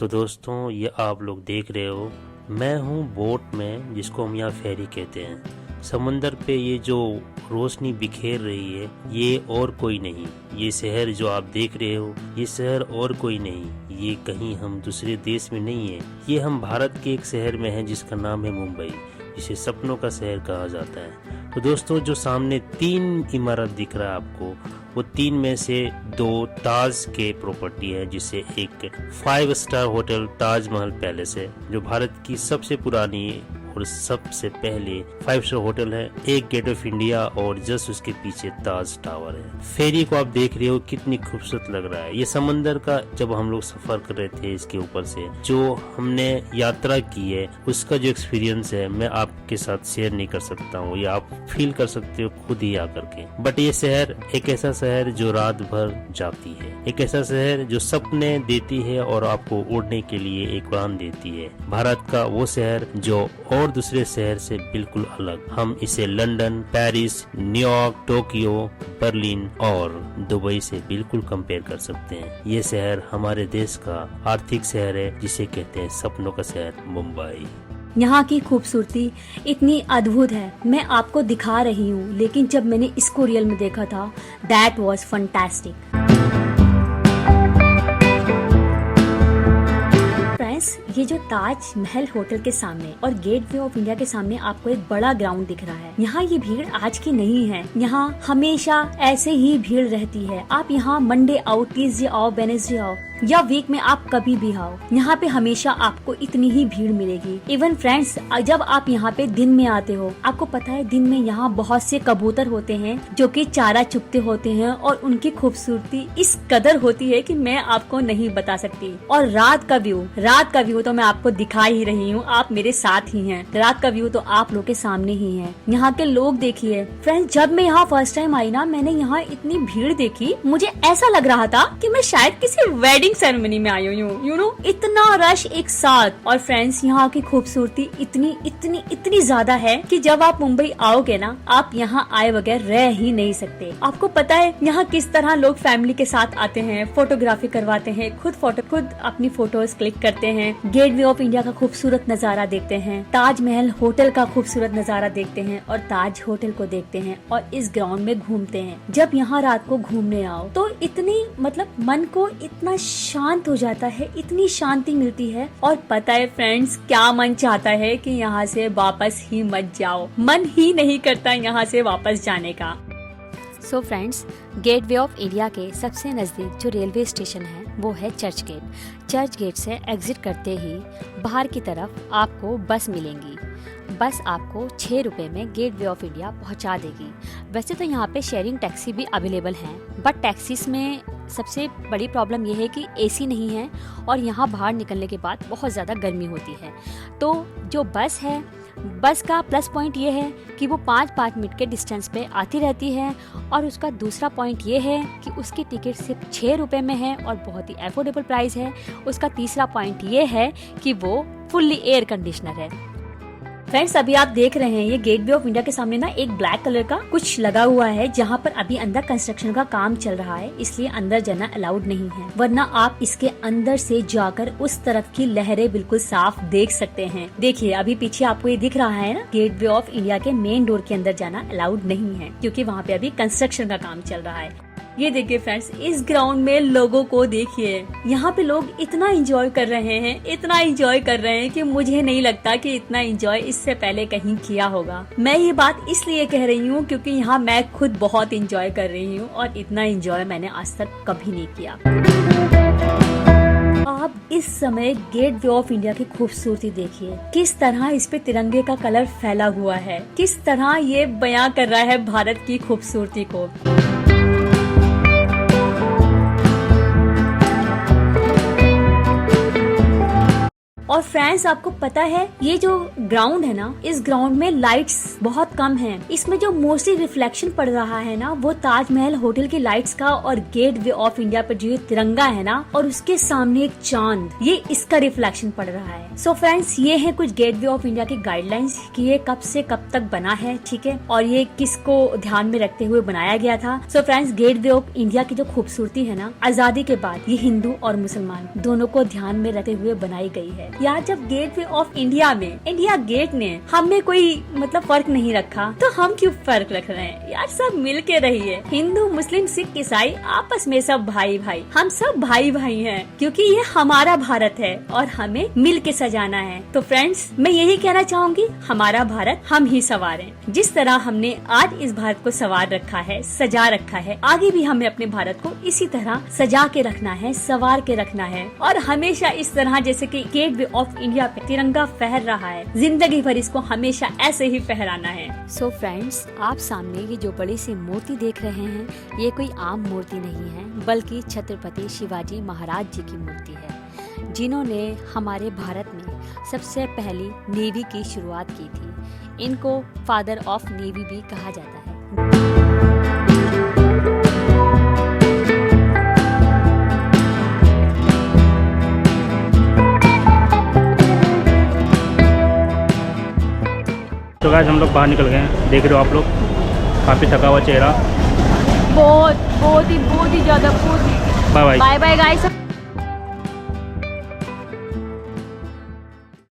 तो दोस्तों ये आप लोग देख रहे हो, मैं हूँ बोट में, जिसको हम यहाँ फेरी कहते हैं। समुंदर पे ये जो रोशनी बिखेर रही है, ये और कोई नहीं। ये शहर जो आप देख रहे हो, ये शहर और कोई नहीं। ये कहीं हम दूसरे देश में नहीं है। ये हम भारत के एक शहर में है, जिसका नाम है मुंबई, जिसे सपनों का शहर कहा जाता है। तो दोस्तों जो सामने 3 इमारत दिख रहा है आपको, वो 3 में से 2 ताज के प्रॉपर्टी है, जिसे एक 5 स्टार होटल ताजमहल पैलेस है, जो भारत की सबसे पुरानी और सबसे पहले 5 स्टार होटल है। एक गेट ऑफ इंडिया और जस्ट उसके पीछे ताज टावर है। फेरी को आप देख रहे हो, कितनी खूबसूरत लग रहा है। ये समंदर का जब हम लोग सफर कर रहे थे इसके ऊपर से, जो हमने यात्रा की है, उसका जो एक्सपीरियंस है, मैं आपके साथ शेयर नहीं कर सकता हूँ। ये आप फील कर सकते हो खुद ही आकर के। बट ये शहर एक ऐसा शहर जो रात भर जाती है, एक ऐसा शहर जो सपने देती है और आपको उड़ने के लिए एक उड़ान देती है। भारत का वो शहर जो और दूसरे शहर से बिल्कुल अलग। हम इसे London, Paris, New York, Tokyo, Berlin और दुबई से बिल्कुल कंपेयर कर सकते हैं। ये शहर हमारे देश का आर्थिक शहर है, जिसे कहते हैं सपनों का शहर, मुंबई। यहाँ की खूबसूरती इतनी अद्भुत है, मैं आपको दिखा रही हूँ, लेकिन जब मैंने इसको रियल में देखा था, दैट वाज फंटास्टिक। ये जो ताज महल होटल के सामने और गेटवे ऑफ इंडिया के सामने आपको एक बड़ा ग्राउंड दिख रहा है। यहाँ ये भीड़ आज की नहीं है, यहाँ हमेशा ऐसे ही भीड़ रहती है। आप यहाँ मंडे आओ, ट्यूसडे आओ, वेडनेसडे आओ या वीक में आप कभी भी आओ, यहाँ पे हमेशा आपको इतनी ही भीड़ मिलेगी। इवन फ्रेंड्स, जब आप यहाँ पे दिन में आते हो, आपको पता है दिन में यहाँ बहुत से कबूतर होते हैं जो कि चारा चुगते होते हैं, और उनकी खूबसूरती इस कदर होती है कि मैं आपको नहीं बता सकती। और रात का व्यू तो मैं आपको दिखा ही रही हूँ, आप मेरे साथ ही हैं। रात का व्यू तो आप लोग के सामने ही है। यहाँ के लोग देखिए फ्रेंड्स, जब मैं यहाँ फर्स्ट टाइम आई ना, मैंने यहाँ इतनी भीड़ देखी, मुझे ऐसा लग रहा था कि मैं शायद किसी वेडिंग सेरेमनी में आई हूँ। यू नो, इतना रश एक साथ। और फ्रेंड्स, यहाँ की खूबसूरती इतनी इतनी इतनी ज्यादा है कि जब आप मुंबई आओगे ना, आप यहाँ आए बगैर रह ही नहीं सकते। आपको पता है यहाँ किस तरह लोग फैमिली के साथ आते हैं, फोटोग्राफी करवाते हैं, खुद अपनी फोटोज क्लिक करते हैं, गेटवे ऑफ इंडिया का खूबसूरत नजारा देखते हैं, ताजमहल होटल का खूबसूरत नजारा देखते हैं और ताज होटल को देखते हैं, और इस ग्राउंड में घूमते हैं। जब यहाँ रात को घूमने आओ तो इतनी मन को इतना शांत हो जाता है, इतनी शांति मिलती है। और पता है फ्रेंड्स, क्या मन चाहता है कि यहाँ से वापस ही मत जाओ, मन ही नहीं करता यहाँ से वापस जाने का। So friends, gateway of India के सबसे नज़दीक जो रेलवे स्टेशन है वो है चर्च गेट। चर्च गेट से एग्जिट करते ही बाहर की तरफ आपको बस मिलेंगी। बस आपको 6 रुपये में गेटवे ऑफ इंडिया पहुंचा देगी। वैसे तो यहाँ पे शेयरिंग टैक्सी भी अवेलेबल हैं, बट टैक्सीज में सबसे बड़ी प्रॉब्लम यह है कि एसी नहीं है और यहाँ बाहर निकलने के बाद बहुत ज़्यादा गर्मी होती है। तो जो बस है, बस का प्लस पॉइंट ये है कि वो 5-5 मिनट के डिस्टेंस पे आती रहती है, और उसका दूसरा पॉइंट ये है कि उसकी टिकट सिर्फ 6 रुपये में है और बहुत ही अफोर्डेबल प्राइस है। उसका तीसरा पॉइंट ये है कि वो फुल्ली एयर कंडीशनर है। फ्रेंड्स, अभी आप देख रहे हैं ये गेटवे ऑफ इंडिया के सामने ना एक ब्लैक कलर का कुछ लगा हुआ है, जहाँ पर अभी अंदर कंस्ट्रक्शन का काम चल रहा है, इसलिए अंदर जाना अलाउड नहीं है। वरना आप इसके अंदर से जाकर उस तरफ की लहरें बिल्कुल साफ देख सकते हैं। देखिए अभी पीछे आपको ये दिख रहा है ना, गेटवे ऑफ इंडिया के मेन डोर के अंदर जाना अलाउड नहीं है, क्योंकि वहाँ पे अभी कंस्ट्रक्शन का काम चल रहा है। ये देखिए फ्रेंड्स, इस ग्राउंड में लोगों को देखिए, यहाँ पे लोग इतना एंजॉय कर रहे हैं कि मुझे नहीं लगता कि इतना एंजॉय इससे पहले कहीं किया होगा। मैं ये बात इसलिए कह रही हूँ क्योंकि यहाँ मैं खुद बहुत एंजॉय कर रही हूँ, और इतना एंजॉय मैंने आज तक कभी नहीं किया। आप इस समय गेटवे ऑफ इंडिया की खूबसूरती देखिए, किस तरह इस पे तिरंगे का कलर फैला हुआ है, किस तरह ये बयां कर रहा है भारत की खूबसूरती को। और फ्रेंड्स आपको पता है ये जो ग्राउंड है ना, इस ग्राउंड में लाइट्स बहुत कम हैं। इसमें जो मोस्टली रिफ्लेक्शन पड़ रहा है ना, वो ताजमहल होटल की लाइट्स का और गेट वे ऑफ इंडिया पर जो ये तिरंगा है ना, और उसके सामने एक चांद, ये इसका रिफ्लेक्शन पड़ रहा है। सो फ्रेंड्स, ये है कुछ गेट वे ऑफ इंडिया की गाइडलाइंस कि ये कब से कब तक बना है, ठीक है, और ये किसको ध्यान में रखते हुए बनाया गया था। So friends, gateway of India की जो खूबसूरती है ना, आजादी के बाद ये हिंदू और मुसलमान दोनों को ध्यान में रखते हुए बनाई गई है। यार, जब गेट वे ऑफ इंडिया में इंडिया गेट ने हमें कोई मतलब फर्क नहीं रखा, तो हम क्यों फर्क रख रहे हैं यार। सब मिल के रहिए, हिंदू मुस्लिम सिख ईसाई आपस में सब भाई भाई, हम सब भाई भाई हैं, क्योंकि ये हमारा भारत है और हमें मिल के सजाना है। तो फ्रेंड्स, मैं यही कहना चाहूंगी, हमारा भारत हम ही संवारें। जिस तरह हमने आज इस भारत को संवार रखा है, सजा रखा है, आगे भी हमें अपने भारत को इसी तरह सजा के रखना है, संवार के रखना है, और हमेशा इस तरह जैसे कि गेट वे ऑफ इंडिया पे तिरंगा फहर रहा है, जिंदगी भर इसको हमेशा ऐसे ही फहराना है। सो फ्रेंड्स, आप सामने ये जो बड़ी सी मूर्ति देख रहे हैं, ये कोई आम मूर्ति नहीं है, बल्कि छत्रपति शिवाजी महाराज जी की मूर्ति है, जिन्होंने हमारे भारत में सबसे पहली नेवी की शुरुआत की थी। इनको फादर ऑफ नेवी भी कहा जाता है। तो गाइस, हम लोग बाहर निकल गए हैं, देख रहे हो आप लोग, काफ़ी थका हुआ चेहरा। बहुत ही ज़्यादा। Bye bye. Bye bye guys.